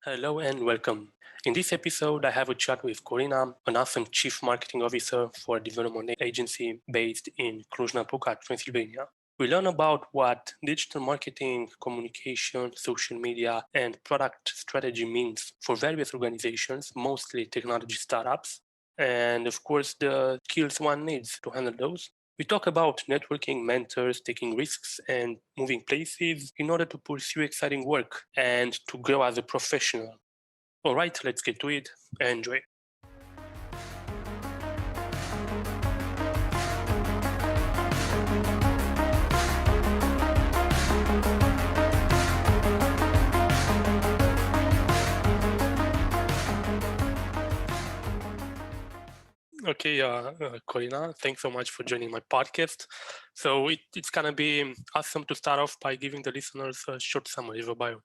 Hello and welcome. In this episode, I have a chat with Corina, an awesome Chief Marketing Officer for a development agency based in Cluj-Napoca, Transylvania. We learn about what digital marketing, communication, social media, and product strategy means for various organizations, mostly technology startups, and of course, the skills one needs to handle those. We talk about networking, mentors, taking risks, and moving places in order to pursue exciting work and to grow as a professional. All right, let's get to it. Enjoy. Okay, Corina, thanks so much for joining my podcast. So it's going to be awesome to start off by giving the listeners a short summary of your bio.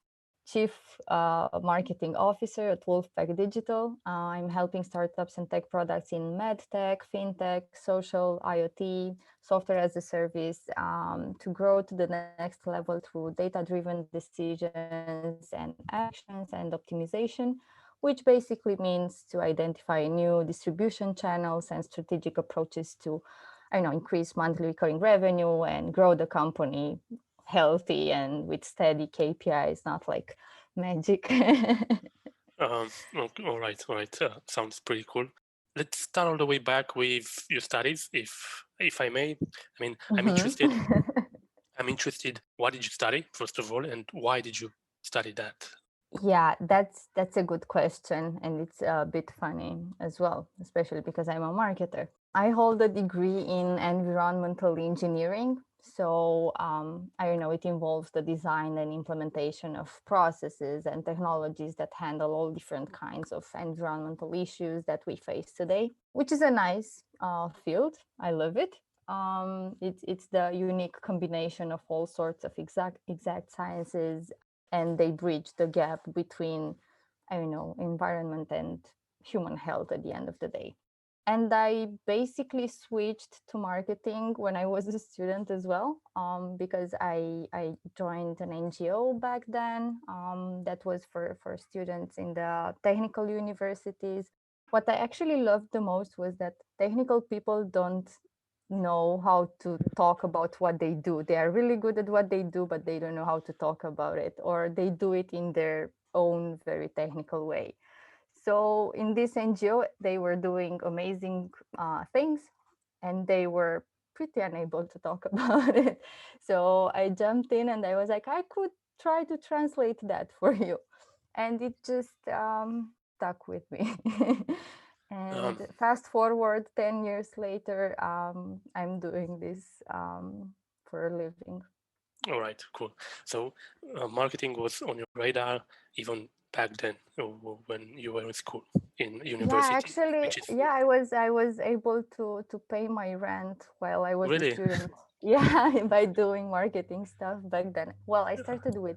Chief Marketing Officer at Wolfpack Digital. I'm helping startups and tech products in medtech, fintech, social, IoT, software as a service to grow to the next level through data-driven decisions and actions and optimization, which basically means to identify new distribution channels and strategic approaches to increase monthly recurring revenue and grow the company healthy and with steady KPIs, not like magic. All right. Sounds pretty cool. Let's start all the way back with your studies, if I may. I mean, I'm interested. I'm interested. What did you study, first of all, and why did you study that? Yeah, that's a good question, and it's a bit funny as well, especially because I'm a marketer. I hold a degree in environmental engineering, so it involves the design and implementation of processes and technologies that handle all different kinds of environmental issues that we face today, which is a nice field. I love it. It's the unique combination of all sorts of exact sciences, and they bridge the gap between environment and human health at the end of the day. And I basically switched to marketing when I was a student as well, because I joined an NGO back then that was for students in the technical universities. What I actually loved the most was that technical people don't know how to talk about what they do. They are really good at what they do, but they don't know how to talk about it, or they do it in their own very technical way. So in this NGO, they were doing amazing things, and they were pretty unable to talk about it. So I jumped in and I was like, I could try to translate that for you. And it just stuck with me. And fast forward 10 years later, I'm doing this for a living. All right, cool. So marketing was on your radar even back then when you were in school, in Yeah, university, actually, which is yeah, I was able to pay my rent while I was a really, student. Yeah, by doing marketing stuff back then. Well, I started with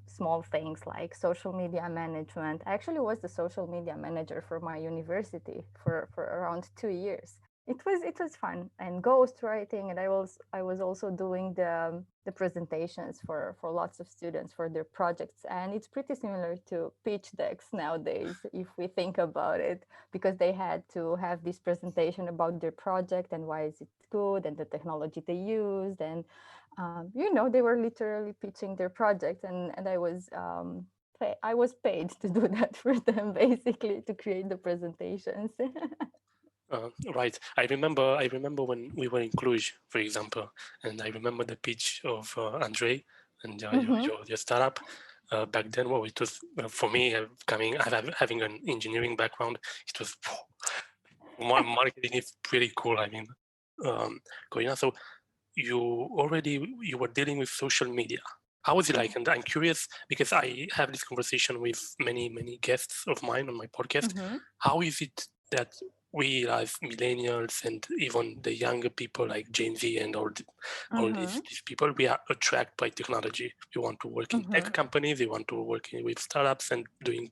small things like social media management. I actually was the social media manager for my university for around 2 years. It was fun, and ghostwriting, and I was also doing the presentations for lots of students for their projects, and it's pretty similar to pitch decks nowadays if we think about it, because they had to have this presentation about their project and why is it good and the technology they used, and they were literally pitching their project, and I was paid to do that for them, basically, to create the presentations. right. I remember when we were in Cluj, for example, and I remember the pitch of Andre and your startup. Back then, well, it was for me having an engineering background. It was marketing is pretty cool. I mean, Corina, so you were dealing with social media. How was it like? And I'm curious because I have this conversation with many guests of mine on my podcast. How is it that we as millennials and even the younger people like Gen Z and all these people, we are attracted by technology. We want to work in tech companies. We want to work with startups and doing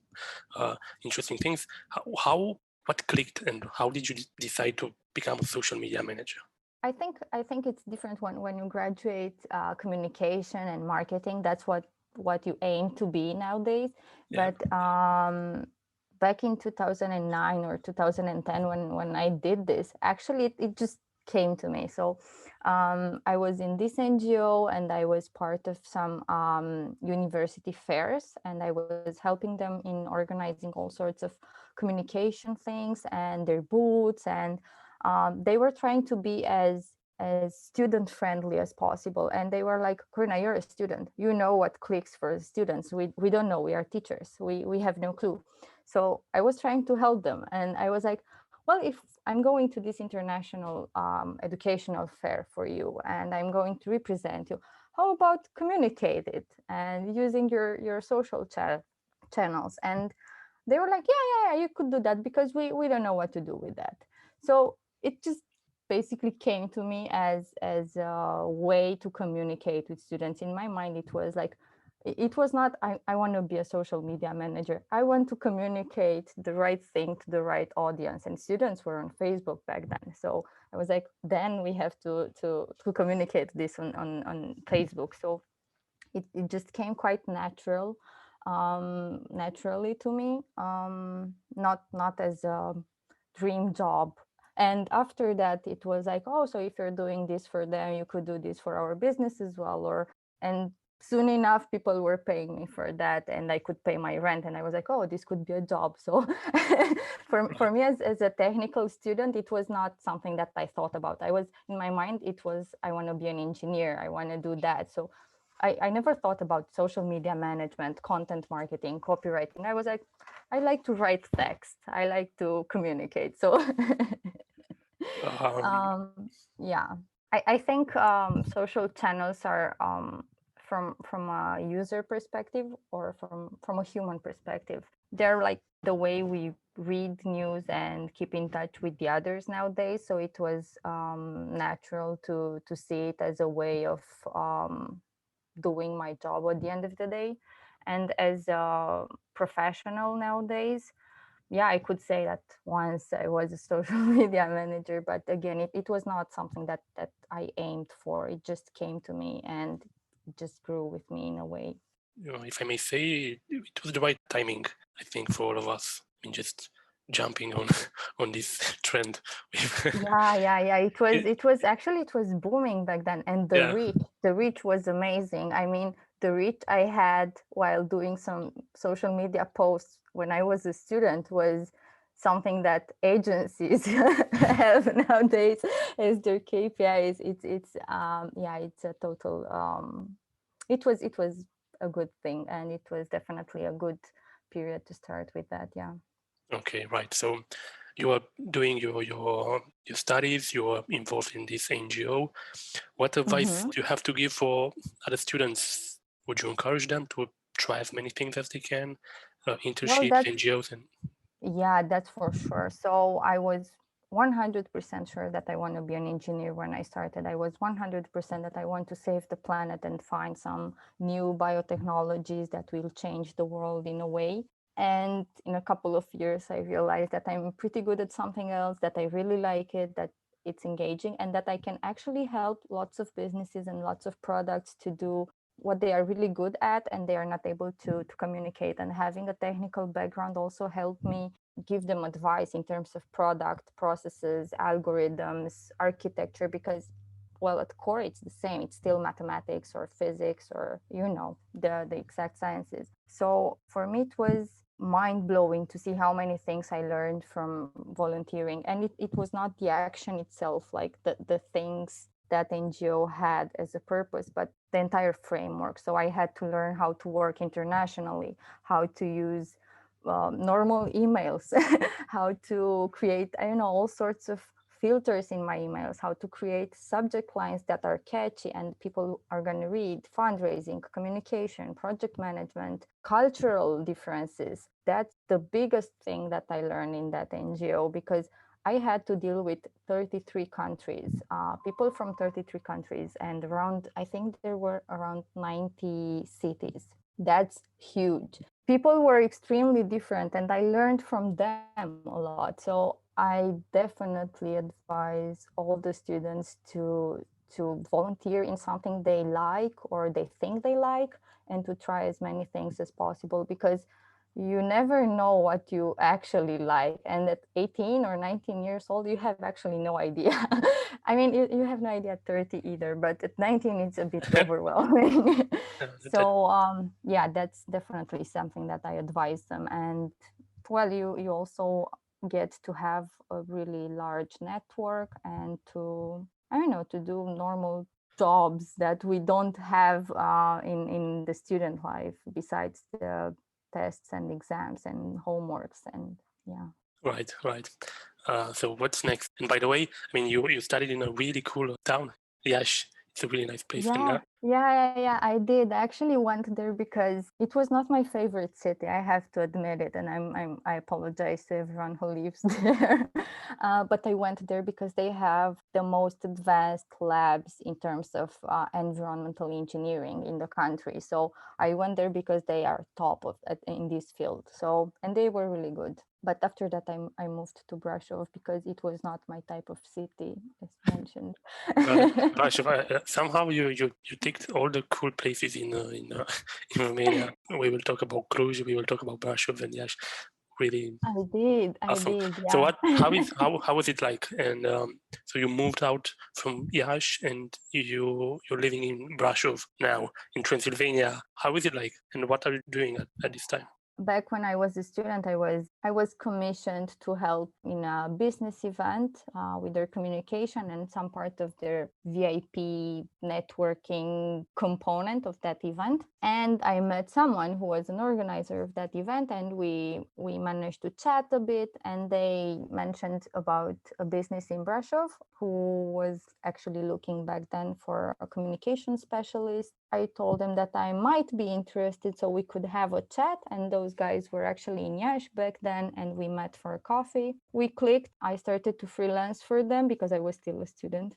interesting things. What clicked and how did you decide to become a social media manager? I think it's different when you graduate communication and marketing. That's what you aim to be nowadays. Yeah. But back in 2009 or 2010, when I did this, actually it just came to me. So I was in this NGO and I was part of some university fairs, and I was helping them in organizing all sorts of communication things and their booths, and they were trying to be as student friendly as possible. And they were like, Corina, you're a student, you know what clicks for students. We don't know, we are teachers, we have no clue. So I was trying to help them, and I was like, well, if I'm going to this international educational fair for you and I'm going to represent you, how about communicate it and using your social channels? And they were like, yeah, you could do that, because we don't know what to do with that. So it just basically came to me as a way to communicate with students. In my mind, it was like, it was not, I want to be a social media manager. I want to communicate the right thing to the right audience. And students were on Facebook back then. So I was like, then we have to communicate this on Facebook. So it just came quite naturally to me, not as a dream job. And after that, it was like, oh, so if you're doing this for them, you could do this for our business as well. And soon enough, people were paying me for that, and I could pay my rent. And I was like, oh, this could be a job. So for me, as a technical student, it was not something that I thought about. I was, in my mind, it was, I want to be an engineer, I want to do that. So I never thought about social media management, content marketing, copywriting. I was like, I like to write text, I like to communicate. So Um, yeah, I think social channels are from a user perspective, or from a human perspective, they're like the way we read news and keep in touch with the others nowadays. So it was natural to see it as a way of doing my job at the end of the day. And as a professional nowadays, yeah, I could say that once I was a social media manager, but again, it was not something that I aimed for. It just came to me and it just grew with me in a way. if I may say, it was the right timing, I think, for all of us. I mean, just jumping on on this trend. Yeah. It was actually, it was booming back then, and Yeah, the reach was amazing. I mean, the reach I had while doing some social media posts when I was a student was something that agencies have nowadays as their KPIs. It's a total it was a good thing, and it was definitely a good period to start with that. Yeah. okay, right. So you are doing your studies, you are involved in this NGO. What advice Mm-hmm. do you have to give for other students? Would you encourage them to try as many things as they can, Well, internships, that's NGOs, and Yeah, that's for sure. So I was 100% sure that I want to be an engineer when I started. I was 100% that I want to save the planet and find some new biotechnologies that will change the world in a way. And in a couple of years, I realized that I'm pretty good at something else, that I really like it, that it's engaging, and that I can actually help lots of businesses and lots of products to do what they are really good at, and they are not able to communicate. And having a technical background also helped me give them advice in terms of product processes, algorithms, architecture, because, well, at core it's the same, it's still mathematics or physics, or the exact sciences. So for me it was mind-blowing to see how many things I learned from volunteering. And it was not the action itself, like the things that NGO had as a purpose, but the entire framework. So I had to learn how to work internationally, how to use normal emails, how to create, I don't know, all sorts of filters in my emails, how to create subject lines that are catchy and people are going to read, fundraising, communication, project management, cultural differences. That's the biggest thing that I learned in that NGO, because I had to deal with 33 countries, people from 33 countries, and I think there were around 90 cities. That's huge. People were extremely different, and I learned from them a lot. So I definitely advise all the students to volunteer in something they like or they think they like, and to try as many things as possible, because you never know what you actually like. And at 18 or 19 years old, you have actually no idea. I mean, you have no idea at 30 either, but at 19, it's a bit overwhelming. So yeah, that's definitely something that I advise them. And well, you also get to have a really large network and to, I don't know, to do normal jobs that we don't have in the student life, besides the tests and exams and homeworks. And yeah. Right. So what's next? And by the way, I mean, you studied in a really cool town, Yash. It's a really nice place. Yeah, I did. I actually went there because it was not my favorite city. I have to admit it, and I apologize to everyone who lives there. But I went there because they have the most advanced labs in terms of environmental engineering in the country. So I went there because they are top in this field. So, and they were really good. But after that, I moved to Brasov because it was not my type of city, as mentioned. Brasov, somehow you ticked all the cool places in Romania. We will talk about Cluj, we will talk about Brasov, and Yash. Really awesome. I did, So yeah. how was it like? And so you moved out from Iași and you're living in Brasov now in Transylvania. How is it like? And what are you doing at this time? Back when I was a student, I was commissioned to help in a business event with their communication and some part of their VIP networking component of that event. And I met someone who was an organizer of that event, and we managed to chat a bit. And they mentioned about a business in Brasov who was actually looking back then for a communication specialist. I told them that I might be interested, so we could have a chat. And those guys were actually in Iași back then, and we met for a coffee. We clicked. I started to freelance for them because I was still a student.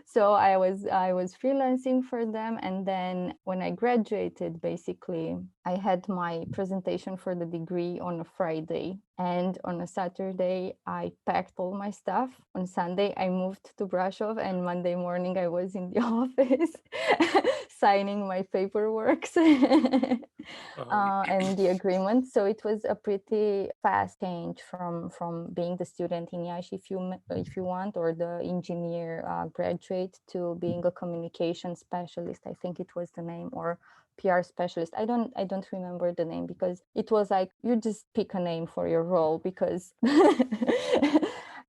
So I was freelancing for them, and then when I graduated, basically I had my presentation for the degree on a Friday, and on a Saturday I packed all my stuff. On Sunday I moved to Brasov, and Monday morning I was in the office signing my paperwork and the agreement. So it was a pretty fast change from being the student in Iași, if you want, or the engineer graduate, to being a communication specialist. I think it was the name, or PR specialist. I don't remember the name, because it was like you just pick a name for your role, because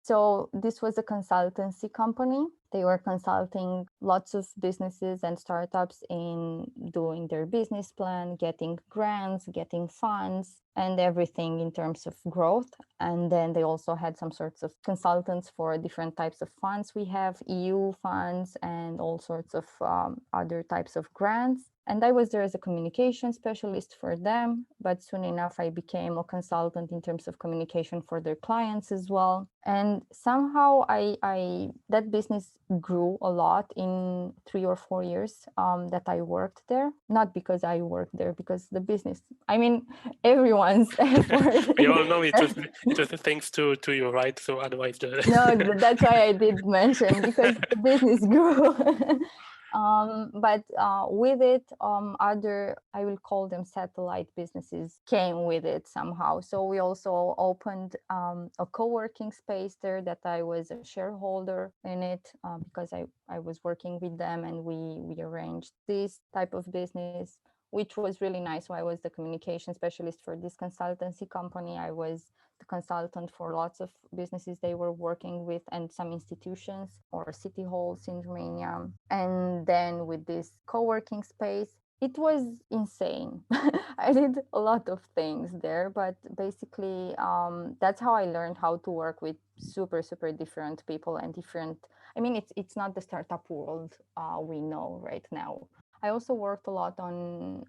so this was a consultancy company. They were consulting lots of businesses and startups in doing their business plan, getting grants, getting funds, and everything in terms of growth. And then they also had some sorts of consultants for different types of funds. We have EU funds and all sorts of other types of grants. And I was there as a communication specialist for them, but soon enough I became a consultant in terms of communication for their clients as well. And somehow that business grew a lot in 3 or 4 years that I worked there. Not because I worked there, because the business, I mean, everyone's effort. We all know it was thanks to you, right? So otherwise No, that's why I did mention, because the business grew. But with it, other, I will call them satellite businesses, came with it somehow. So we also opened a co-working space there that I was a shareholder in it, because I was working with them, and we arranged this type of business, which was really nice. So I was the communication specialist for this consultancy company. I was the consultant for lots of businesses they were working with, and some institutions or city halls in Romania. And then with this co-working space, it was insane. I did a lot of things there, but basically that's how I learned how to work with super different people and different. I mean, it's not the startup world we know right now. I also worked a lot on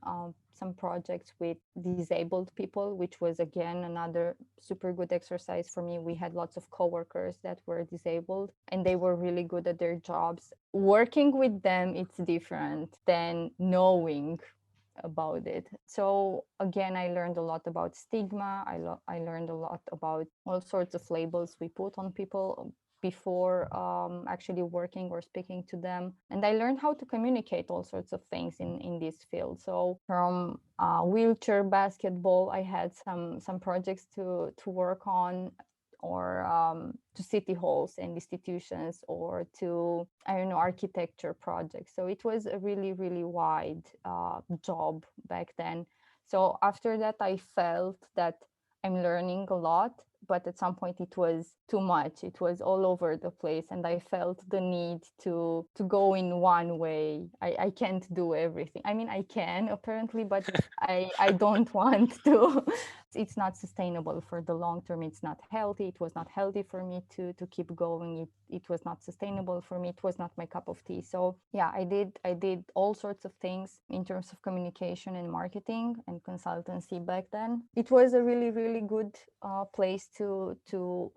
some projects with disabled people, which was again another super good exercise for me. We had lots of coworkers that were disabled, and they were really good at their jobs. Working with them, it's different than knowing about it. So again, I learned a lot about stigma. I learned a lot about all sorts of labels we put on people before actually working or speaking to them. And I learned how to communicate all sorts of things in this field. So from wheelchair basketball, I had some projects to work on, or to city halls and institutions, or to, I don't know, architecture projects. So it was a really, really wide job back then. So after that, I felt that I'm learning a lot, but at some point it was too much. It was all over the place, and I felt the need to go in one way. I can't do everything. I mean, I can apparently, but I don't want to. It's not sustainable for the long term. It's not healthy. It was not healthy for me to keep going. It was not sustainable for me. It was not my cup of tea. So yeah, I did all sorts of things in terms of communication and marketing and consultancy back then. It was a really, really good place to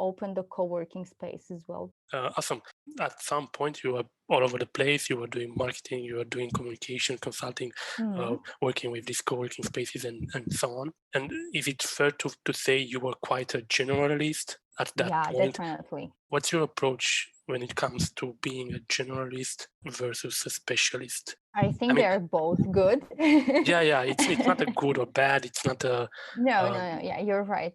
open the co-working space as well. Awesome. At some point, you were all over the place. You were doing marketing, you were doing communication, consulting, working with these co-working spaces and so on. And is it fair to say you were quite a generalist at that point? Definitely. What's your approach when it comes to being a generalist versus a specialist? I think they are both good. yeah. It's not a good or bad. It's not a... No. Yeah, you're right.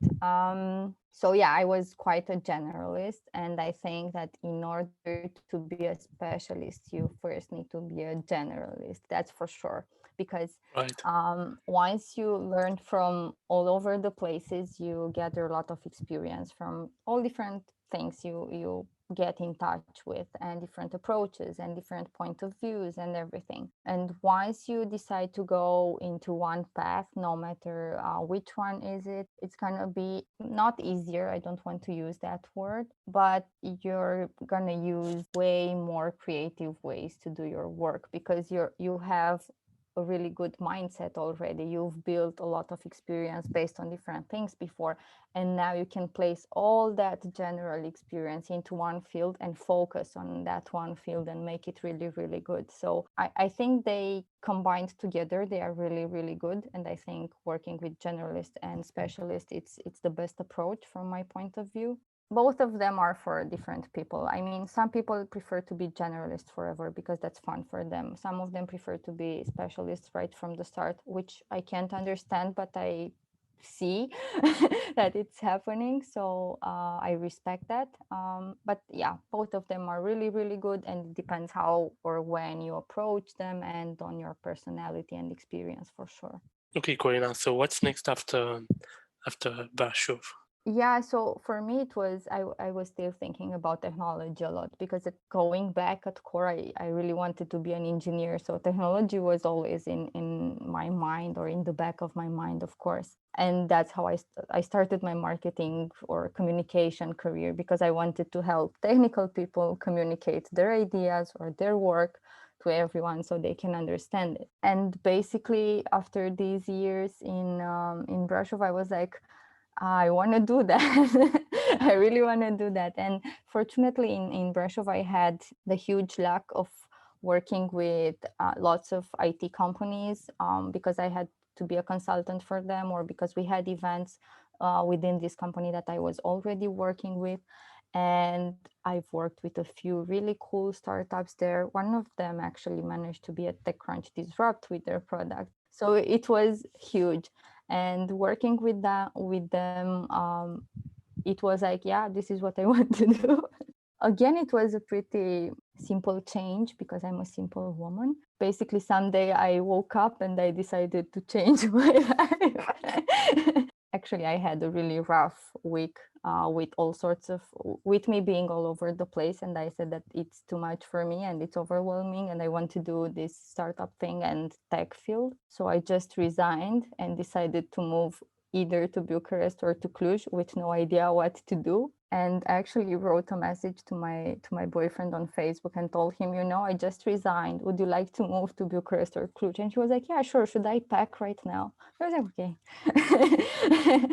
So yeah, I was quite a generalist, and I think that in order to be a specialist, you first need to be a generalist. That's for sure. Because once you learn from all over the places, you gather a lot of experience from all different things you get in touch with, and different approaches and different point of views and everything. And once you decide to go into one path, no matter which one is it, it's gonna be not easier. I don't want to use that word, but you're gonna use way more creative ways to do your work, because you have a really good mindset already. You've built a lot of experience based on different things before, and now you can place all that general experience into one field and focus on that one field and make it really, really good. So I think they combined together, they are really, really good. And I think working with generalist and specialist, it's the best approach from my point of view. Both of them are for different people. I mean, some people prefer to be generalists forever because that's fun for them. Some of them prefer to be specialists right from the start, which I can't understand, but I see that it's happening. So I respect that. But yeah, both of them are really, really good, and it depends how or when you approach them and on your personality and experience, for sure. Okay, Corina, so what's next after Brasov? Yeah, so for me, it was, I was still thinking about technology a lot, because going back at core, I really wanted to be an engineer. So technology was always in my mind, or in the back of my mind, of course. And that's how I started my marketing or communication career, because I wanted to help technical people communicate their ideas or their work to everyone so they can understand it. And basically, after these years in Brasov, I was like, I want to do that. I really want to do that. And fortunately, in Brasov, I had the huge luck of working with lots of IT companies, because I had to be a consultant for them, or because we had events within this company that I was already working with. And I've worked with a few really cool startups there. One of them actually managed to be at TechCrunch Disrupt with their product. So it was huge. And working with them, it was like, yeah, this is what I want to do. Again, it was a pretty simple change, because I'm a simple woman. Basically, someday I woke up and I decided to change my life. Actually, I had a really rough week with me being all over the place. And I said that it's too much for me and it's overwhelming, and I want to do this startup thing and tech field. So I just resigned and decided to move either to Bucharest or to Cluj, with no idea what to do. And I actually wrote a message to my boyfriend on Facebook and told him, I just resigned. Would you like to move to Bucharest or Cluj? And he was like, yeah, sure. Should I pack right now? I was like, okay.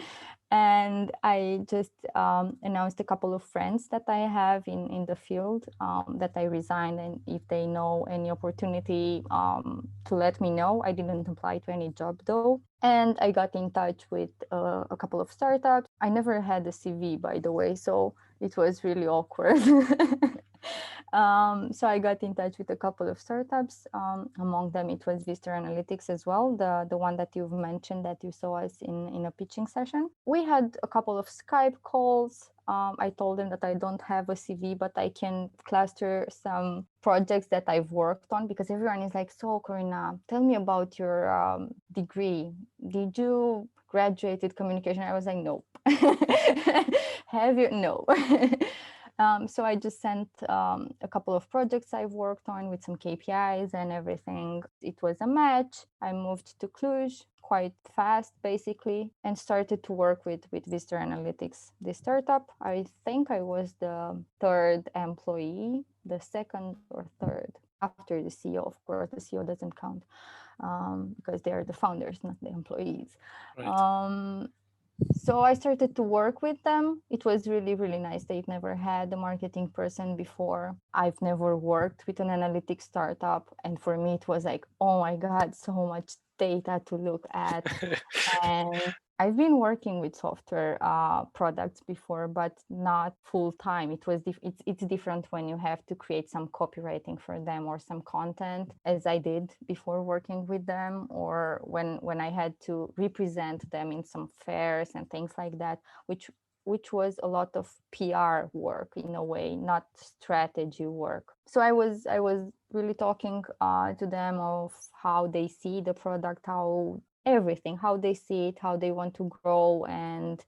And I just announced a couple of friends that I have in the field, that I resigned, and if they know any opportunity, to let me know. I didn't apply to any job though. And I got in touch with a couple of startups. I never had a CV, by the way, so it was really awkward. So I got in touch with a couple of startups. Among them, it was Vista Analytics as well, the one that you've mentioned that you saw us in a pitching session. We had a couple of Skype calls. I told them that I don't have a CV, but I can cluster some projects that I've worked on, because everyone is like, so Corina, tell me about your degree. Did you graduate with communication? I was like, nope. Have you? No. So I just sent a couple of projects I've worked on with some KPIs and everything. It was a match. I moved to Cluj quite fast, basically, and started to work with Vista Analytics, the startup. I think I was the third employee, the second or third after the CEO. Of course, the CEO doesn't count because they are the founders, not the employees. Right. So I started to work with them. It was really, really nice. They've never had a marketing person before. I've never worked with an analytics startup. And for me, it was like, oh my God, so much data to look at. And I've been working with software products before, but not full time. It's different when you have to create some copywriting for them or some content, as I did before working with them, or when I had to represent them in some fairs and things like that, which was a lot of PR work in a way, not strategy work. So I was really talking to them of how they see the product, how everything, how they see it, how they want to grow, and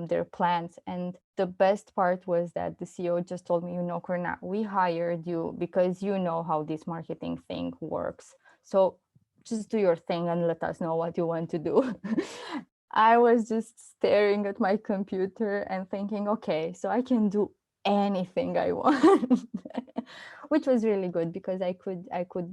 their plans. And the best part was that the CEO just told me, Corina, we hired you because you know how this marketing thing works. So just do your thing and let us know what you want to do. I was just staring at my computer and thinking, okay, so I can do anything I want, which was really good because I could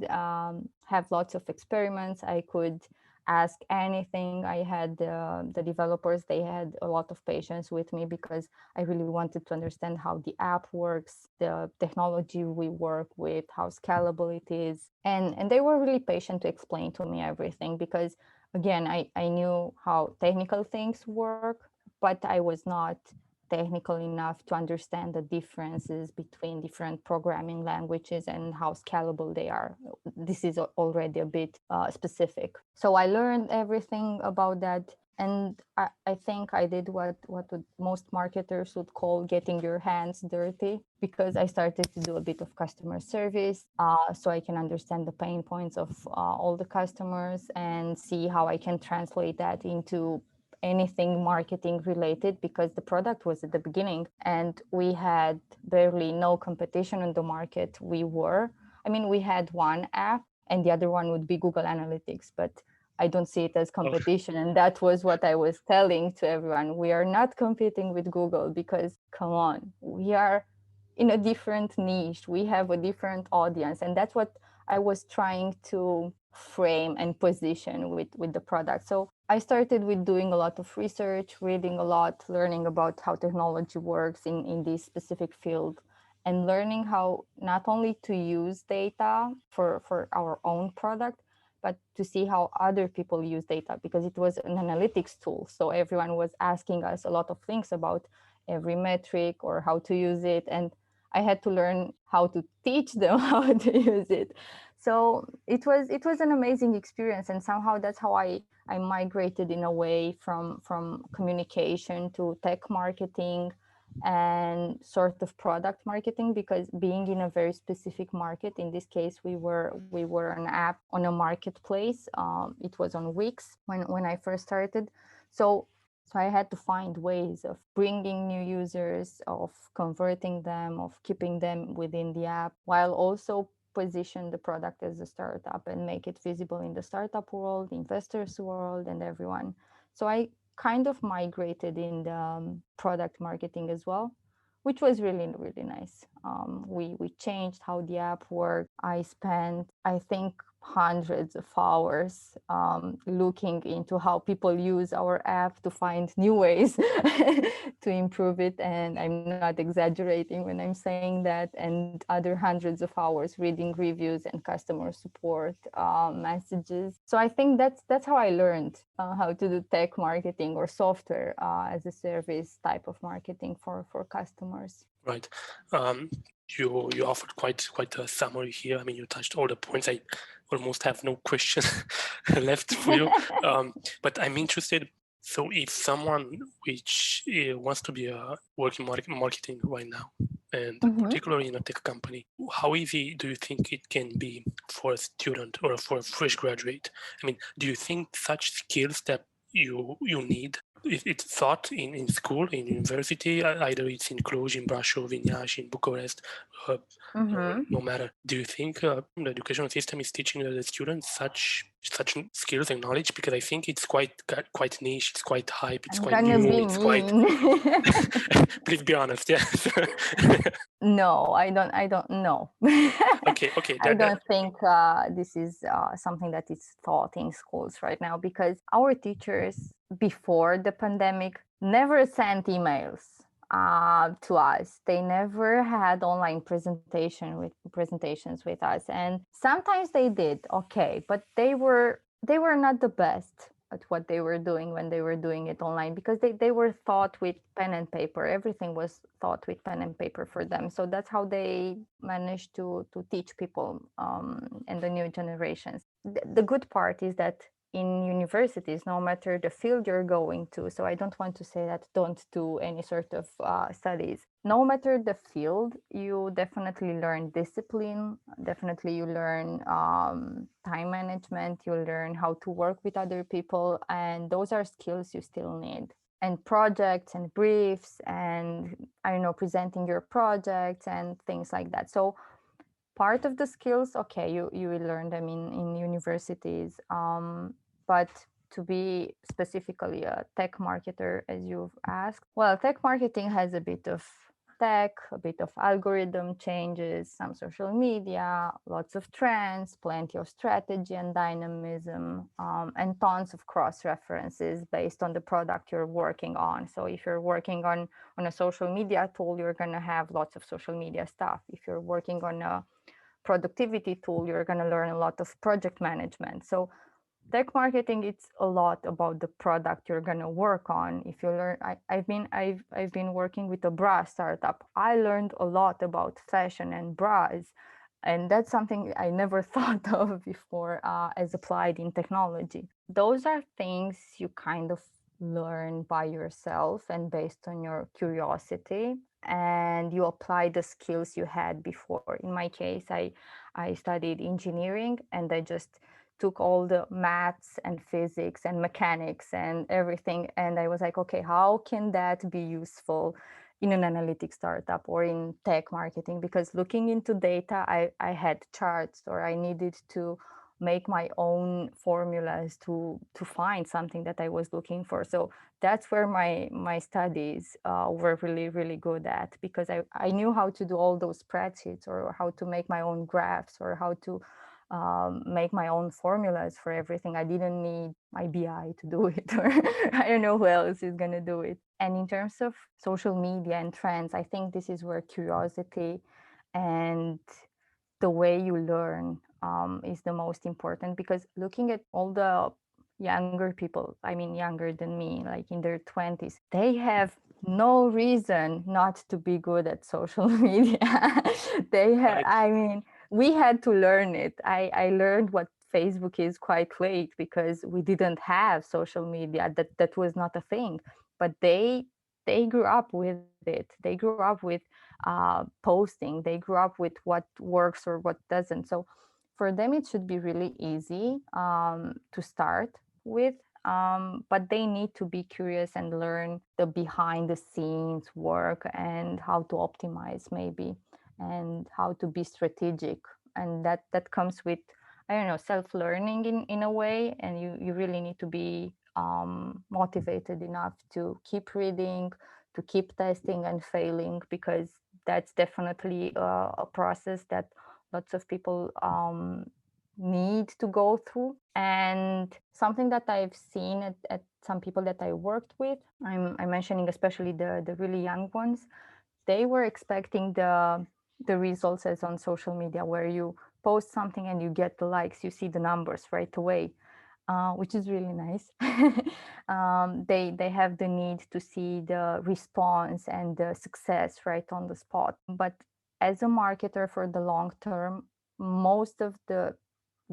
have lots of experiments. I could ask anything. I had the developers, they had a lot of patience with me because I really wanted to understand how the app works, the technology we work with, how scalable it is. And they were really patient to explain to me everything because again, I knew how technical things work, but I was not technical enough to understand the differences between different programming languages and how scalable they are. This is already a bit specific. So I learned everything about that. And I think I did what most marketers would call getting your hands dirty, because I started to do a bit of customer service so I can understand the pain points of all the customers and see how I can translate that into anything marketing related, because the product was at the beginning and we had barely no competition on the market. We had one app and the other one would be Google Analytics, but I don't see it as competition. And that was what I was telling to everyone. We are not competing with Google because, come on, we are in a different niche. We have a different audience. And that's what I was trying to frame and position with the product. So I started with doing a lot of research, reading a lot, learning about how technology works in this specific field, and learning how not only to use data for our own product, but to see how other people use data, because it was an analytics tool. So everyone was asking us a lot of things about every metric or how to use it. And I had to learn how to teach them how to use it. So it was an amazing experience. And somehow that's how I migrated in a way from communication to tech marketing and sort of product marketing, because being in a very specific market, in this case we were an app on a marketplace. It was on Wix when I first started. So I had to find ways of bringing new users, of converting them, of keeping them within the app, while also position the product as a startup and make it visible in the startup world, investors world, and everyone. So I kind of migrated in the product marketing as well, which was really, really nice. We changed how the app worked. I spent, I think, hundreds of hours looking into how people use our app to find new ways to improve it. And I'm not exaggerating when I'm saying that. And other hundreds of hours reading reviews and customer support messages. So I think that's how I learned how to do tech marketing or software as a service type of marketing for customers. Right. You offered quite a summary here. I mean, you touched all the points. I almost have no question left for you. But I'm interested. So, if someone which wants to be a working marketing right now, and particularly in a tech company, how easy do you think it can be for a student or for a fresh graduate? I mean, do you think such skills that you need, it's taught in school, in university, either it's in Cluj, in Brașov, in Iași, in Bucharest, no matter. Do you think the educational system is teaching the students such skills and knowledge? Because I think it's quite niche, it's quite hype, it's quite new, it's quite. Please be honest, yeah. No, I don't know. Okay. I don't think this is something that is taught in schools right now, because our teachers before the pandemic never sent emails to us. They never had online presentations with us, and sometimes they did, okay, but they were not the best at what they were doing when they were doing it online, because they were taught with pen and paper. Everything was taught with pen and paper for them. So that's how they managed to teach people and the new generations. The good part is that in universities, no matter the field you're going to, so I don't want to say that don't do any sort of studies. No matter the field, you definitely learn discipline, definitely you learn time management, you learn how to work with other people, and those are skills you still need. And projects and briefs and, I don't know, presenting your projects and things like that. So part of the skills, okay, you will learn them in universities, but to be specifically a tech marketer, as you've asked, well, tech marketing has a bit of tech, a bit of algorithm changes, some social media, lots of trends, plenty of strategy and dynamism, and tons of cross references based on the product you're working on. So if you're working on a social media tool, you're going to have lots of social media stuff. If you're working on a productivity tool, you're going to learn a lot of project management. So tech marketing, it's a lot about the product you're going to work on. If you learn, I've been working with a bra startup. I learned a lot about fashion and bras, and that's something I never thought of before as applied in technology. Those are things you kind of learn by yourself and based on your curiosity, and you apply the skills you had before. In my case, I studied engineering, and I just took all the maths and physics and mechanics and everything, and I was like, okay, how can that be useful in an analytics startup or in tech marketing? Because looking into data, I had charts, or I needed to make my own formulas to find something that I was looking for. So that's where my studies were really, really good at, because I knew how to do all those spreadsheets, or how to make my own graphs, or how to make my own formulas for everything. I didn't need my BI to do it, or I don't know who else is going to do it. And in terms of social media and trends, I think this is where curiosity and the way you learn is the most important, because looking at all the younger people, I mean younger than me, like in their 20s, they have no reason not to be good at social media. They have, Right. I mean, we had to learn it. I learned what Facebook is quite late, because we didn't have social media. That was not a thing. But they grew up with it. They grew up with posting. They grew up with what works or what doesn't. So for them, it should be really easy to start with. But they need to be curious and learn the behind the scenes work, and how to optimize maybe, and how to be strategic. And that comes with, I don't know, self-learning in a way. And you really need to be motivated enough to keep reading, to keep testing and failing, because that's definitely a process that lots of people need to go through. And something that I've seen at some people that I worked with, I'm mentioning especially the really young ones, they were expecting the results as on social media, where you post something and you get the likes, you see the numbers right away, which is really nice. They have the need to see the response and the success right on the spot. But as a marketer for the long term, most of the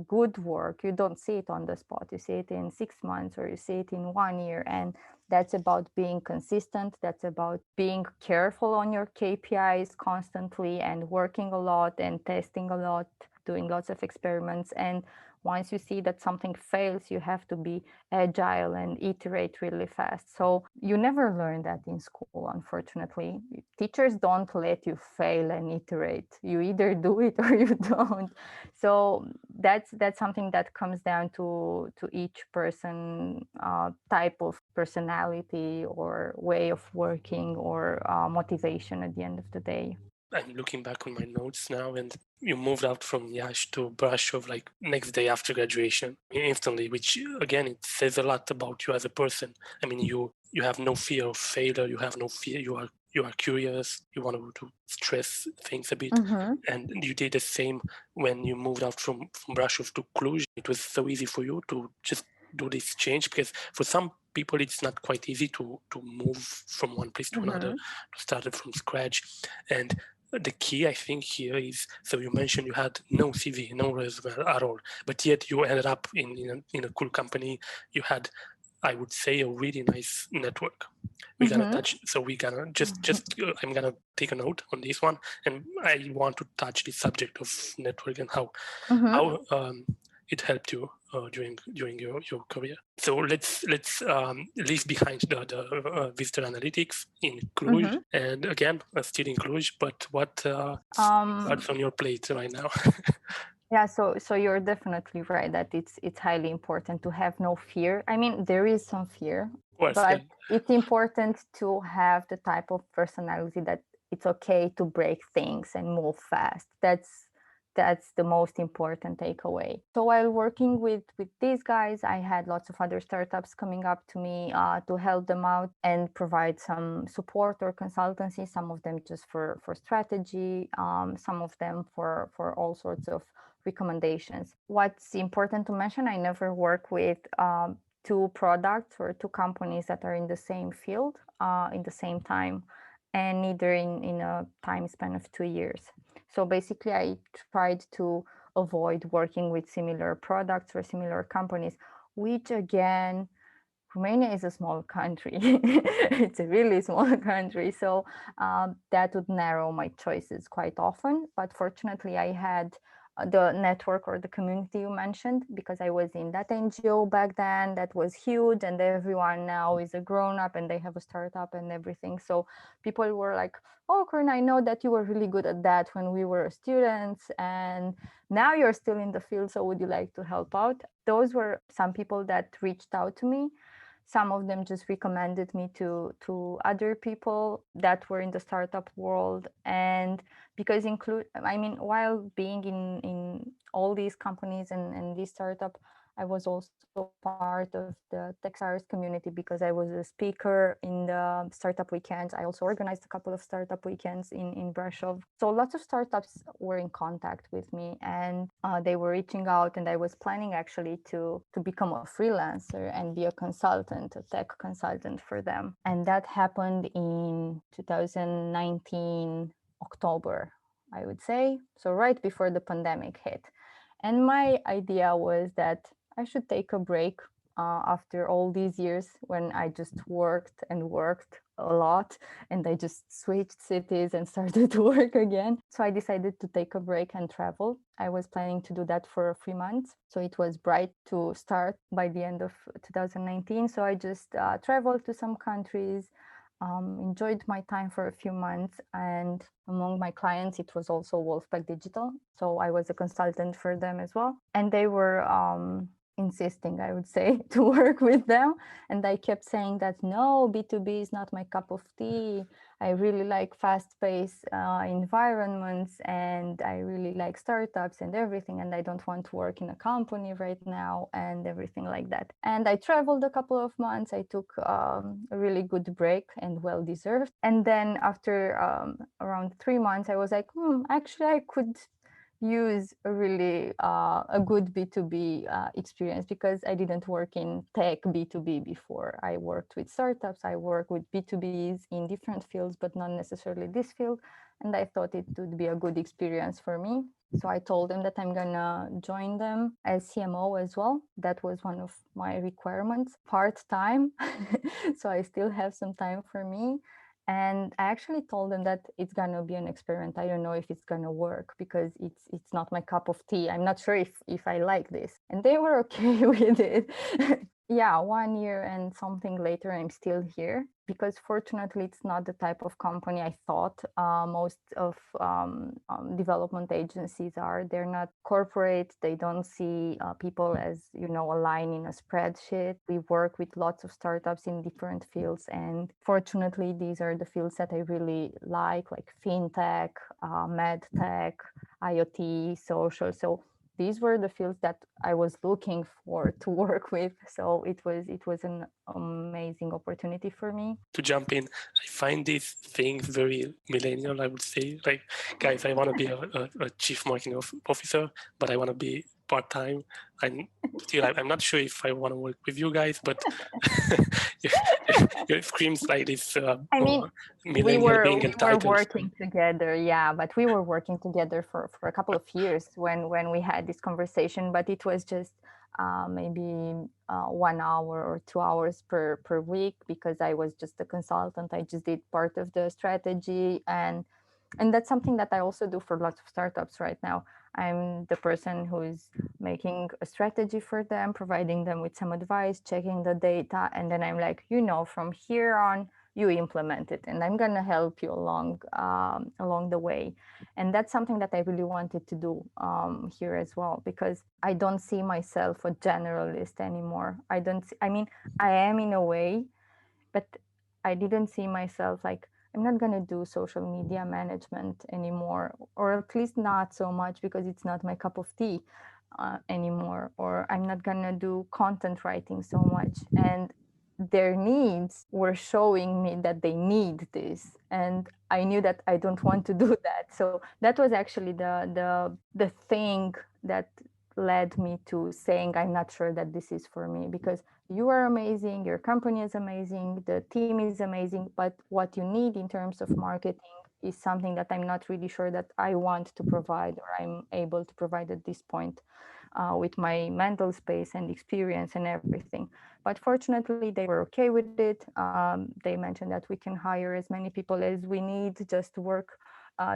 good work, you don't see it on the spot. You see it in 6 months or you see it in 1 year. And that's about being consistent. That's about being careful on your KPIs constantly and working a lot and testing a lot, doing lots of experiments. And once you see that something fails, you have to be agile and iterate really fast. So you never learn that in school, unfortunately. Teachers don't let you fail and iterate. You either do it or you don't. So that's something that comes down to each person, type of personality or way of working or motivation at the end of the day. I'm looking back on my notes now, and you moved out from Yash to Brashov like next day after graduation instantly, which again, it says a lot about you as a person. I mean, you have no fear of failure. You have no fear. You are curious. You want to stress things a bit, and you did the same when you moved out from Brashov to Cluj. It was so easy for you to just do this change, because for some people it's not quite easy to move from one place to another, to start it from scratch. And the key, I think, here is, so you mentioned you had no CV, no resume at all, but yet you ended up in a cool company. You had, I would say, a really nice network. We're gonna touch, so we're gonna I'm gonna take a note on this one, and I want to touch the subject of network and how it helped you during your career. So let's leave behind the visitor analytics in Cluj, and again still in Cluj. But what's on your plate right now? Yeah, so you're definitely right that it's highly important to have no fear. I mean, there is some fear, Course, but yeah. it's important to have the type of personality that it's okay to break things and move fast. That's the most important takeaway. So while working with these guys, I had lots of other startups coming up to me to help them out and provide some support or consultancy. Some of them just for strategy, some of them for all sorts of recommendations. What's important to mention, I never work with two products or two companies that are in the same field in the same time, and neither in a time span of 2 years. So basically, I tried to avoid working with similar products or similar companies, which again, Romania is a small country. It's a really small country. So that would narrow my choices quite often. But fortunately, I had the network or the community you mentioned, because I was in that NGO back then that was huge, and everyone now is a grown up and they have a startup and everything. So people were like, oh, Corina, I know that you were really good at that when we were students, and now you're still in the field. So would you like to help out? Those were some people that reached out to me. Some of them just recommended me to other people that were in the startup world. And because while being in all these companies and this startup, I was also part of the TechStars community because I was a speaker in the startup weekends. I also organized a couple of startup weekends in Brashov. So lots of startups were in contact with me, and they were reaching out, and I was planning actually to become a freelancer and be a consultant, a tech consultant for them. And that happened in 2019, October, I would say. So right before the pandemic hit. And my idea was that I should take a break after all these years when I just worked and worked a lot, and I just switched cities and started to work again. So I decided to take a break and travel. I was planning to do that for 3 months. So it was bright to start by the end of 2019. So I just traveled to some countries, enjoyed my time for a few months. And among my clients, it was also Wolfpack Digital. So I was a consultant for them as well. And they were insisting, I would say, to work with them. And I kept saying that no, B2B is not my cup of tea. I really like fast-paced environments, and I really like startups and everything. And I don't want to work in a company right now and everything like that. And I traveled a couple of months. I took a really good break and well deserved. And then after around 3 months, I was like, actually, I could use a really a good B2B experience, because I didn't work in tech B2B before. I worked with startups, I worked with B2Bs in different fields, but not necessarily this field. And I thought it would be a good experience for me. So I told them that I'm gonna join them as CMO as well. That was one of my requirements, part-time. So I still have some time for me. And I actually told them that it's gonna be an experiment. I don't know if it's gonna work, because it's not my cup of tea. I'm not sure if I like this. And they were okay with it. Yeah, 1 year and something later, I'm still here, because fortunately, it's not the type of company I thought most of development agencies are. They're not corporate. They don't see people as, a line in a spreadsheet. We work with lots of startups in different fields. And fortunately, these are the fields that I really like fintech, medtech, IoT, social. So these were the fields that I was looking for to work with. So it was an amazing opportunity for me. To jump in, I find these things very millennial, I would say. Like, guys, I want to be a chief marketing officer, but I want to be part-time. I'm not sure if I want to work with you guys, but it screams like this I mean, millennial being we were entitled. working together, yeah, but we were working together for a couple of years when we had this conversation, but it was just maybe 1 hour or 2 hours per week, because I was just a consultant. I just did part of the strategy, and that's something that I also do for lots of startups right now. I'm the person who is making a strategy for them, providing them with some advice, checking the data, and then I'm like, from here on, you implement it, and I'm gonna help you along the way. And that's something that I really wanted to do here as well, because I don't see myself a generalist anymore. I mean, I am in a way, but I didn't see myself like, I'm not going to do social media management anymore, or at least not so much, because it's not my cup of tea anymore, or I'm not going to do content writing so much. And their needs were showing me that they need this, and I knew that I don't want to do that. So that was actually the thing that led me to saying, I'm not sure that this is for me, because you are amazing, your company is amazing, the team is amazing, but what you need in terms of marketing is something that I'm not really sure that I want to provide, or I'm able to provide at this point with my mental space and experience and everything. But fortunately, they were okay with it. They mentioned that we can hire as many people as we need, just to work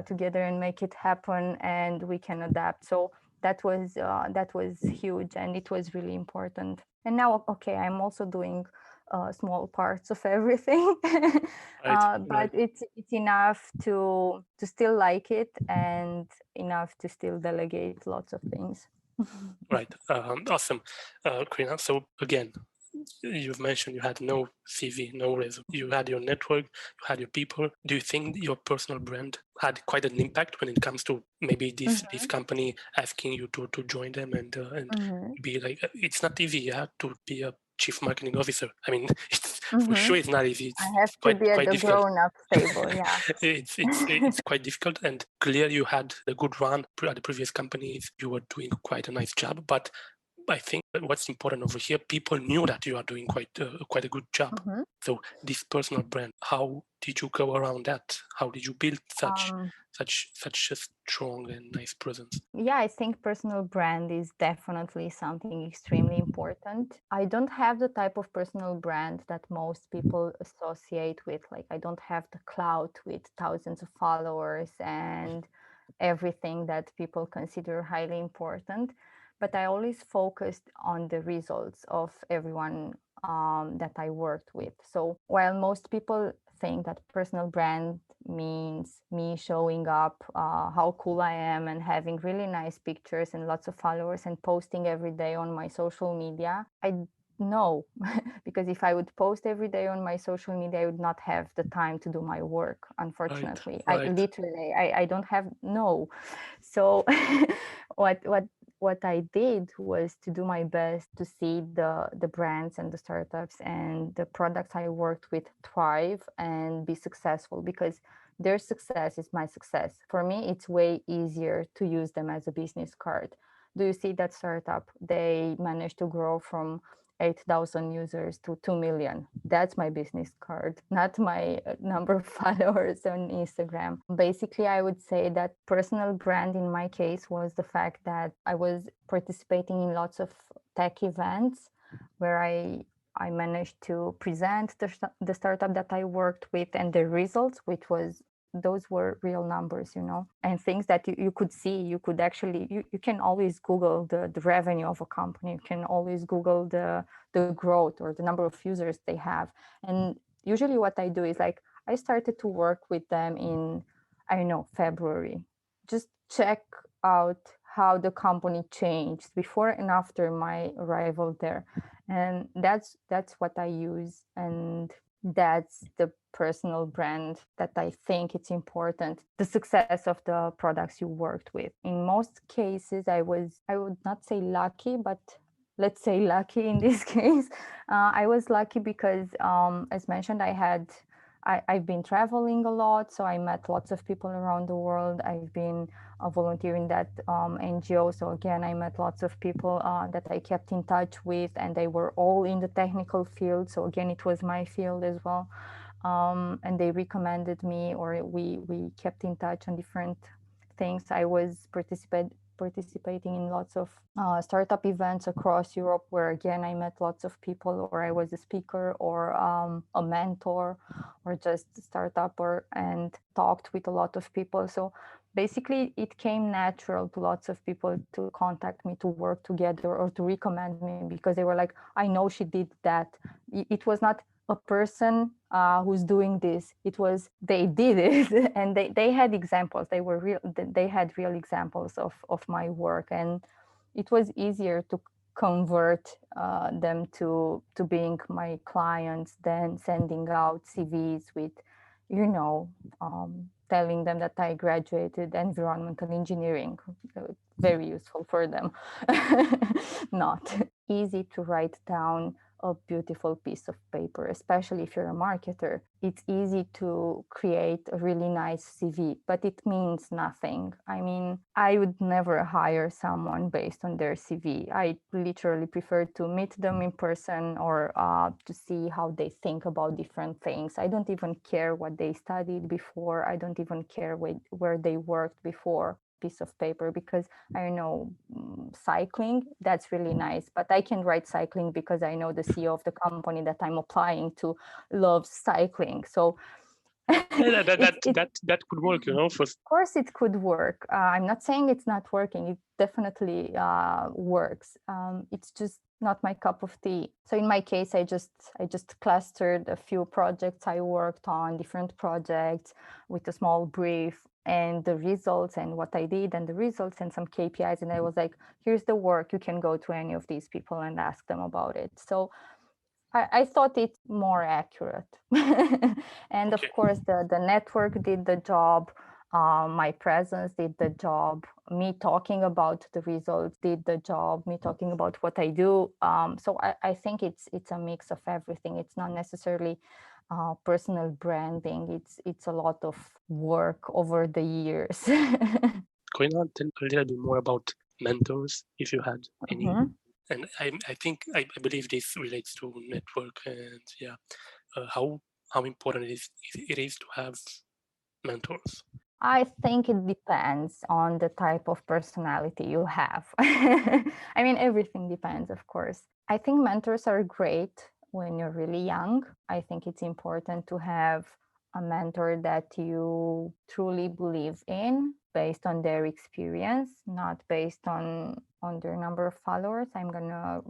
together and make it happen, and we can adapt. So that was huge, and it was really important. And now, okay, I'm also doing small parts of everything, but it's enough to still like it, and enough to still delegate lots of things. Right. Awesome, Corina. So again, you've mentioned you had no CV, no resume. You had your network, you had your people. Do you think your personal brand had quite an impact when it comes to maybe this company asking you to join them and be like, it's not easy, you have to be a chief marketing officer. I mean, it's for sure it's not easy. I have to be at the difficult. grown-up table, yeah. It's quite difficult, and clearly you had a good run at the previous companies. You were doing quite a nice job, but I think what's important over here, people knew that you are doing quite a good job. So this personal brand, how did you go around that? How did you build such a strong and nice presence? Yeah, I think personal brand is definitely something extremely important. I don't have the type of personal brand that most people associate with. Like, I don't have the clout with thousands of followers and everything that people consider highly important. But I always focused on the results of everyone that I worked with. So while most people think that personal brand means me showing up how cool I am and having really nice pictures and lots of followers and posting every day on my social media. I know because if I would post every day on my social media, I would not have the time to do my work, unfortunately. Right. I don't have no. So what I did was to do my best to see the brands and the startups and the products I worked with thrive and be successful, because their success is my success. For me, it's way easier to use them as a business card. Do you see that startup? They managed to grow from 8,000 users to 2 million. That's my business card, not my number of followers on Instagram. Basically, I would say that personal brand in my case was the fact that I was participating in lots of tech events where I managed to present the startup that I worked with and the results, which was those were real numbers, and things that you could see. You could actually, you can always Google the revenue of a company. You can always Google the growth or the number of users they have. And usually what I do is like, I started to work with them in, I don't know, February. Just check out how the company changed before and after my arrival there. And that's what I use. And that's the personal brand that I think it's important, the success of the products you worked with. In most cases, I would not say lucky, but let's say lucky in this case. I was lucky because, as mentioned, I've been traveling a lot, so I met lots of people around the world. I've been volunteering that NGO, so again, I met lots of people that I kept in touch with, and they were all in the technical field. So again, it was my field as well, and they recommended me, or we kept in touch on different things. I was participating in lots of startup events across Europe, where again I met lots of people, or I was a speaker or a mentor or just a startupper and talked with a lot of people. So basically it came natural to lots of people to contact me to work together or to recommend me, because they were like, I know she did that. It was not a person who's doing this. It was they did it and they had examples. They had real examples of my work, and it was easier to convert them to being my clients than sending out CVs with, telling them that I graduated environmental engineering. Very useful for them. Not easy to write down a beautiful piece of paper, especially if you're a marketer. It's easy to create a really nice CV, but it means nothing. I mean, I would never hire someone based on their CV. I literally prefer to meet them in person or to see how they think about different things. I don't even care what they studied before. I don't even care where they worked before. Piece of paper, because I know cycling, that's really nice, but I can write cycling because I know the CEO of the company that I'm applying to loves cycling. So that could work, of course it could work. I'm not saying it's not working. It definitely works. It's just not my cup of tea. So in my case, I just clustered a few projects I worked on, different projects with a small brief and the results and what I did and the results and some KPIs. And I was like, here's the work. You can go to any of these people and ask them about it. So I thought it's more accurate. And of course, the network did the job. My presence did the job. Me talking about the results did the job. Me talking about what I do. So I think it's a mix of everything. It's not necessarily personal branding. It's a lot of work over the years. Corina, tell a little bit more about mentors, if you had any. And I believe this relates to network and how important it is to have mentors. I think it depends on the type of personality you have. I mean, everything depends, of course. I think mentors are great when you're really young. I think it's important to have a mentor that you truly believe in based on their experience, not based on their number of followers. I'm going to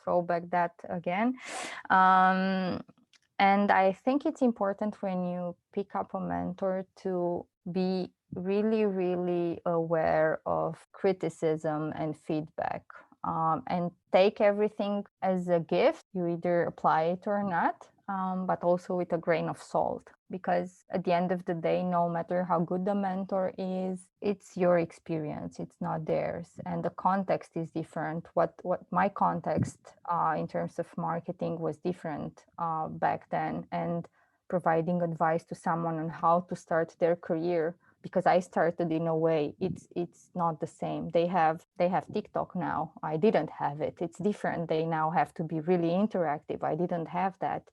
throw back that again. And I think it's important when you pick up a mentor to be really, really aware of criticism and feedback, and take everything as a gift. You either apply it or not, but also with a grain of salt. Because at the end of the day, no matter how good the mentor is, it's your experience, it's not theirs. And the context is different. What my context in terms of marketing was different back then. And providing advice to someone on how to start their career, because I started in a way, it's not the same. They have TikTok now. I didn't have it. It's different. They now have to be really interactive. I didn't have that.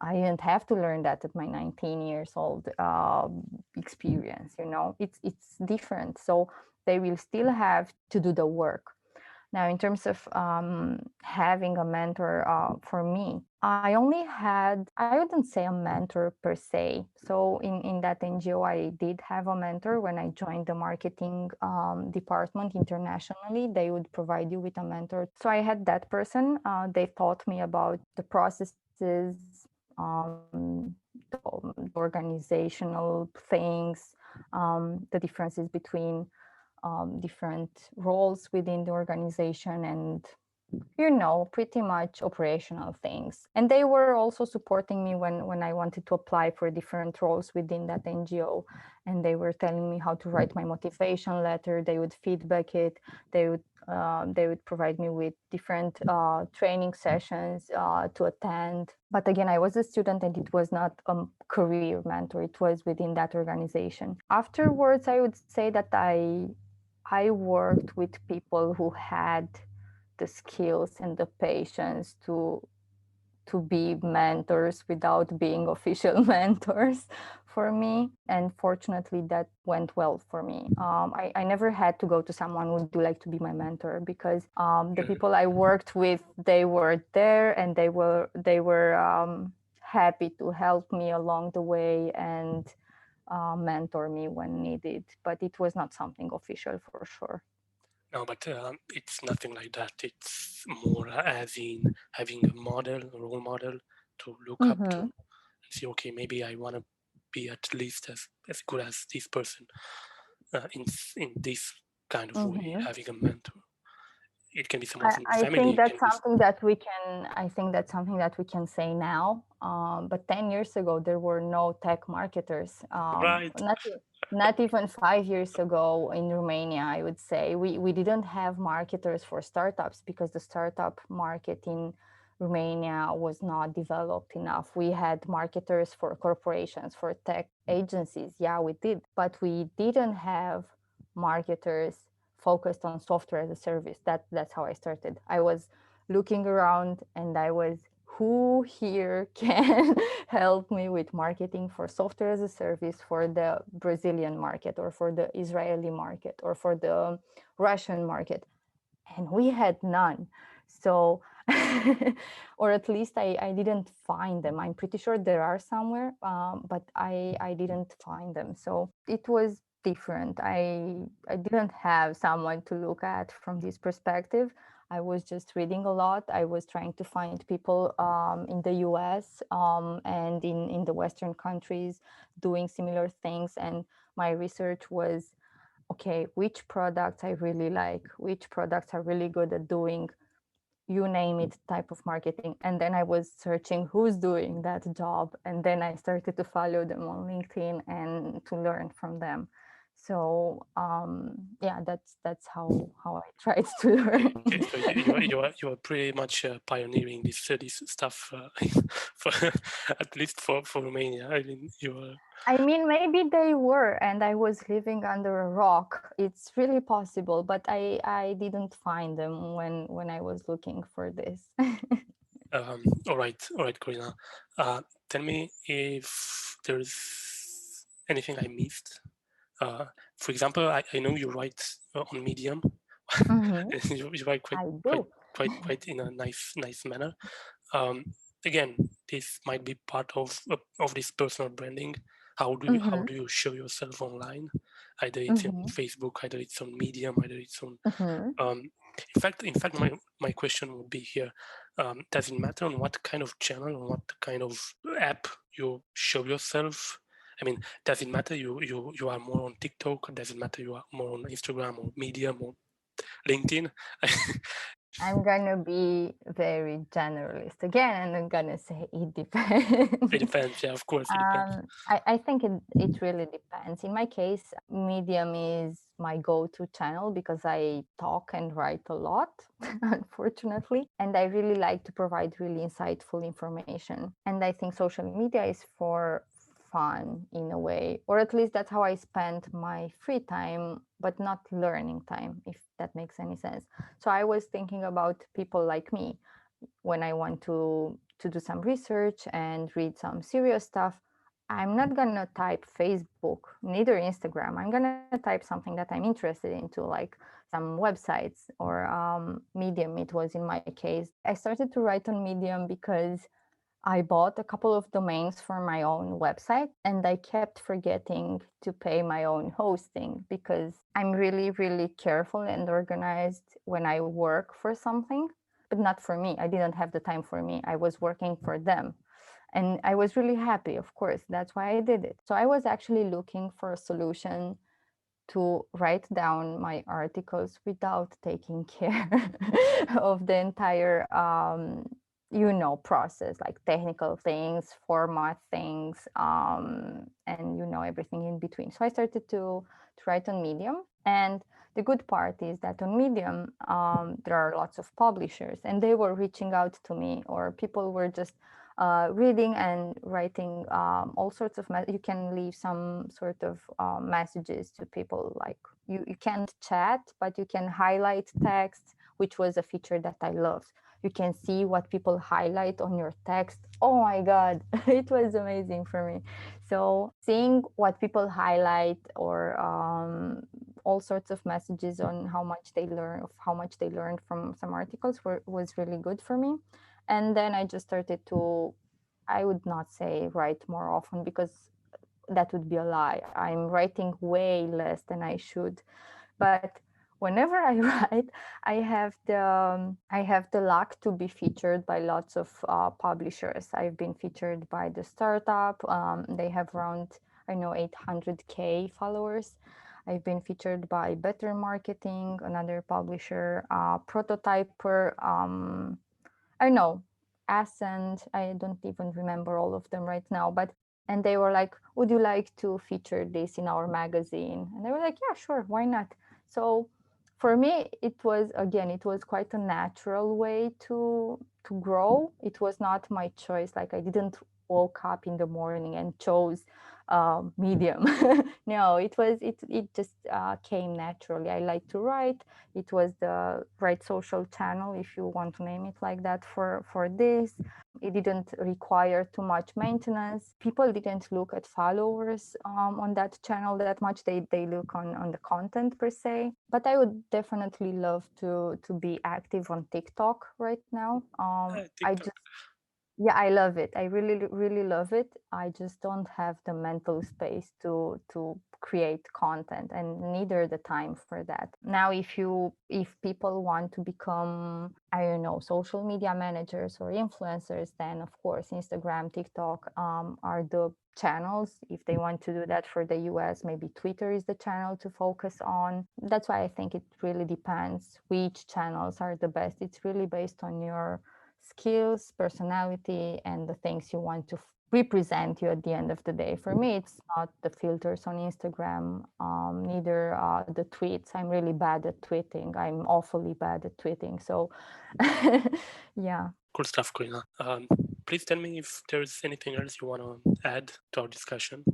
I didn't have to learn that at my 19 years old experience. It's different. So they will still have to do the work. Now, in terms of having a mentor, for me, I only had, I wouldn't say a mentor per se. So in that NGO, I did have a mentor when I joined the marketing department internationally. They would provide you with a mentor. So I had that person. They taught me about the processes, the organizational things, the differences between different roles within the organization, and pretty much operational things. And they were also supporting me when I wanted to apply for different roles within that NGO. And they were telling me how to write my motivation letter. They would feedback it. They would provide me with different training sessions to attend. But again, I was a student, and it was not a career mentor. It was within that organization. Afterwards, I would say that I worked with people who had the skills and the patience to be mentors without being official mentors for me. And fortunately, that went well for me. I never had to go to someone, would you like to be my mentor? Because the people I worked with, they were there, and they were happy to help me along the way and mentor me when needed. But it was not something official, for sure. No, but it's nothing like that. It's more as in having a model, a role model to look up to, and say, okay, maybe I want to be at least as good as this person in this kind of way, having a mentor. It can be someone from the I family. think It that's can be something that we can. I think that's something that we can say now. But 10 years ago, there were no tech marketers. right. Not even 5 years ago in Romania, I would say we didn't have marketers for startups, because the startup market in Romania was not developed enough. We had marketers for corporations, for tech agencies. Yeah, we did, but we didn't have marketers focused on software as a service. That's how I started. I was looking around, and I was, who here can help me with marketing for software as a service for the Brazilian market, or for the Israeli market, or for the Russian market? And we had none. So or at least I didn't find them. I'm pretty sure there are somewhere, but I didn't find them. So it was different. I didn't have someone to look at from this perspective. I was just reading a lot. I was trying to find people in the US and in the Western countries doing similar things. And my research was, okay, which products I really like, which products are really good at doing, you name it, type of marketing. And then I was searching who's doing that job. And then I started to follow them on LinkedIn and to learn from them. So yeah, that's how I tried to learn. Okay, so you are pretty much pioneering this stuff for at least for Romania. I mean, you are. I mean, maybe they were, and I was living under a rock. It's really possible, but I didn't find them when I was looking for this. All right, Corina. Tell me if there's anything I missed. For example, I know you write on Medium. You write I do. quite in a nice manner. Again, this might be part of this personal branding. How do you show yourself online? Either it's on Facebook, either it's on Medium, either it's on In fact, my question would be here: does it matter on what kind of channel, on what kind of app you show yourself? I mean, does it matter you are more on TikTok? Does it matter you are more on Instagram or Medium or LinkedIn? I'm gonna be very generalist again, and I'm gonna say it It depends. depends. Yeah, of course, it depends. I think it really depends. In my case, Medium is my go-to channel because I talk and write a lot, unfortunately. And I really like to provide really insightful information. And I think social media is for fun in a way, or at least that's how I spend my free time, but not learning time, if that makes any sense. So I was thinking about people like me when I want to do some research and read some serious stuff. I'm not gonna type Facebook, neither Instagram. I'm gonna type something that I'm interested into, like some websites or Medium. It was in my case. I started to write on Medium because I bought a couple of domains for my own website and I kept forgetting to pay my own hosting because I'm really, really careful and organized when I work for something, but not for me. I didn't have the time for me. I was working for them. And I was really happy, of course. That's why I did it. So I was actually looking for a solution to write down my articles without taking care of the entire process, like technical things, format things, and everything in between. So I started to write on Medium. And the good part is that on Medium there are lots of publishers and they were reaching out to me, or people were just reading and writing all sorts of you can leave some sort of messages to people, like you can't chat, but you can highlight text, which was a feature that I loved. You can see what people highlight on your text. Oh my god, it was amazing for me. So seeing what people highlight, or all sorts of messages on how much they learned from some articles was really good for me. And then I just started to, I would not say write more often because that would be a lie. I'm writing way less than I should. But whenever I write, I have the luck to be featured by lots of publishers. I've been featured by the startup. They have around, I know, 800K followers. I've been featured by Better Marketing, another publisher, Prototyper. I know, Ascend. I don't even remember all of them right now, but and they were like, "Would you like to feature this in our magazine?" And they were like, "Yeah, sure, why not?" So for me, it was quite a natural way to grow. It was not my choice. Like I didn't woke up in the morning and chose Medium. No, it just came naturally. I like to write. It was the right social channel, if you want to name it like that, for this. It didn't require too much maintenance. People didn't look at followers on that channel that much. They look on the content per se. But I would definitely love to be active on TikTok right now. I TikTok. just Yeah, I love it. I really, really love it. I just don't have the mental space to create content, and neither the time for that. Now, if people want to become, I don't know, social media managers or influencers, then of course Instagram, TikTok are the channels. If they want to do that for the US, maybe Twitter is the channel to focus on. That's why I think it really depends which channels are the best. It's really based on your skills, personality, and the things you want to represent you at the end of the day. For me, it's not the filters on Instagram, neither the tweets. I'm really bad at tweeting. I'm awfully bad at tweeting. So, yeah. Cool stuff, Corina. Please tell me if there's anything else you want to add to our discussion.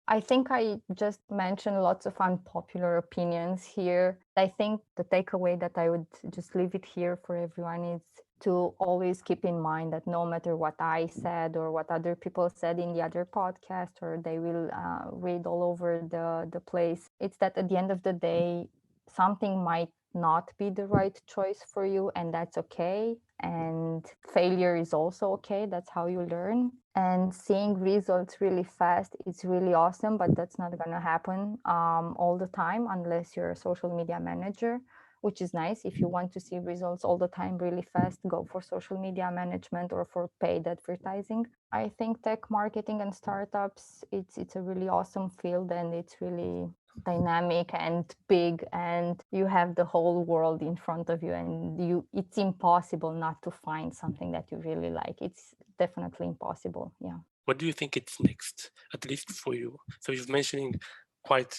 I think I just mentioned lots of unpopular opinions here. I think the takeaway that I would just leave it here for everyone is to always keep in mind that no matter what I said or what other people said in the other podcast, or they will read all over the place, it's that at the end of the day, something might not be the right choice for you, and that's okay. And failure is also okay. That's how you learn. And seeing results really fast, it's really awesome, but that's not going to happen all the time unless you're a social media manager which is nice. If you want to see results all the time really fast, go for social media management or for paid advertising. I think tech marketing and startups, it's a really awesome field, and it's really dynamic and big, and you have the whole world in front of you, and it's impossible not to find something that you really like. It's definitely impossible. Yeah. What do you think it's next, at least for you? So you're mentioning quite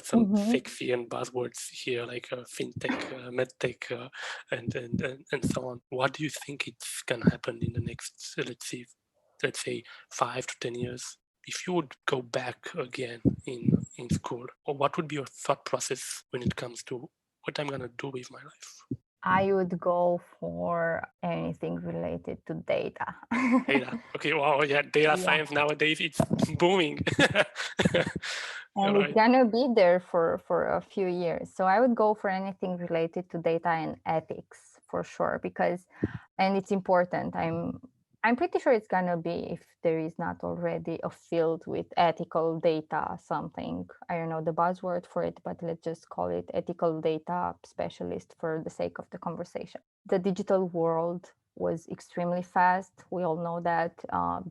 some sexy and buzzwords here, like fintech, medtech, and so on. What do you think it's gonna happen in the next, let's say 5 to 10 years? If you would go back again in school, or what would be your thought process when it comes to what I'm gonna do with my life? I would go for anything related to data. Data. Okay, wow, yeah, data science nowadays, it's booming. And it's gonna be there for a few years. So I would go for anything related to data and ethics for sure, and it's important. I'm pretty sure it's gonna be, if there is not already a field with ethical data, something, I don't know the buzzword for it, but let's just call it ethical data specialist for the sake of the conversation. The digital world was extremely fast. We all know that.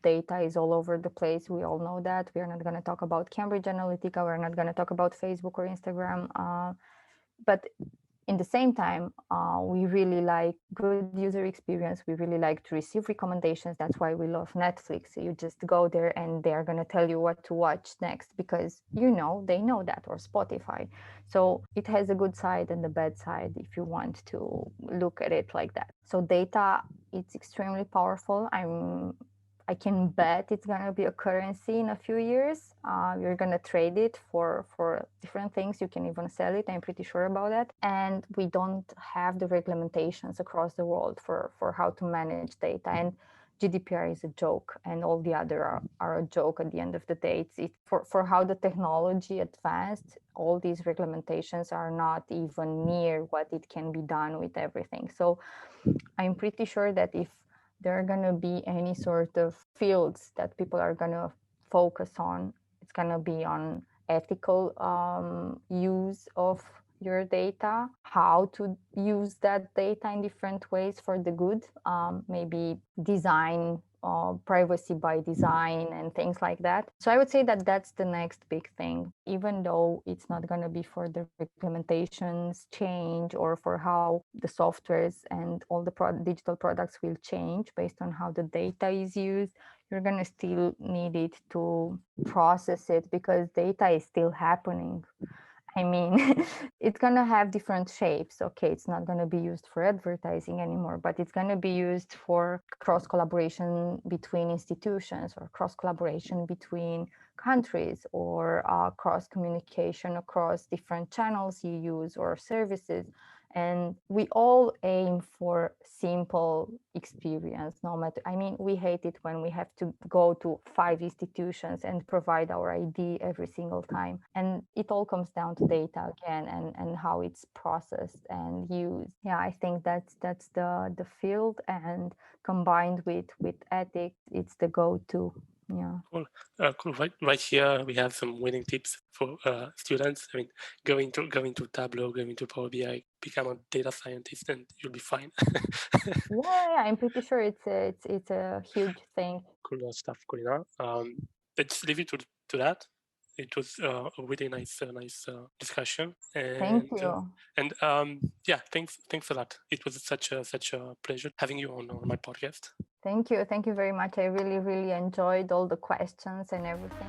Data is all over the place. We all know that. We are not going to talk about Cambridge Analytica. We're not going to talk about Facebook or Instagram. But in the same time, we really like good user experience. We really like to receive recommendations. That's why we love Netflix. You just go there and they're going to tell you what to watch next, because they know that, or Spotify. So it has a good side and a bad side, if you want to look at it like that. So data, it's extremely powerful. I can bet it's going to be a currency in a few years. You're going to trade it for different things. You can even sell it. I'm pretty sure about that. And we don't have the regulations across the world for how to manage data. And GDPR is a joke, and all the other are a joke at the end of the day. It's for how the technology advanced, all these regulations are not even near what it can be done with everything. So I'm pretty sure that if there are going to be any sort of fields that people are going to focus on, it's going to be on ethical use of your data, how to use that data in different ways for the good, maybe design, privacy by design and things like that. So I would say that that's the next big thing, even though it's not going to be for the regulations change or for how the softwares and all the digital products will change based on how the data is used. You're going to still need it to process it, because data is still happening. I mean, it's going to have different shapes. Okay, it's not going to be used for advertising anymore, but it's going to be used for cross collaboration between institutions, or cross collaboration between countries, or cross communication across different channels you use or services. And we all aim for simple experience, no matter, I mean, we hate it when we have to go to 5 institutions and provide our ID every single time. And it all comes down to data again, and how it's processed and used. Yeah, I think that's the field, and combined with ethics, it's the go-to. Yeah. Cool. Right here we have some winning tips for students. I mean, going to Tableau, going to Power BI, become a data scientist, and you'll be fine. Yeah, I'm pretty sure it's a huge thing. Cool stuff, Corina. Let's leave it to that. It was a really nice discussion. And, thank you. And yeah, thanks a lot. It was such a pleasure having you on my podcast. Thank you very much. I really enjoyed all the questions and everything.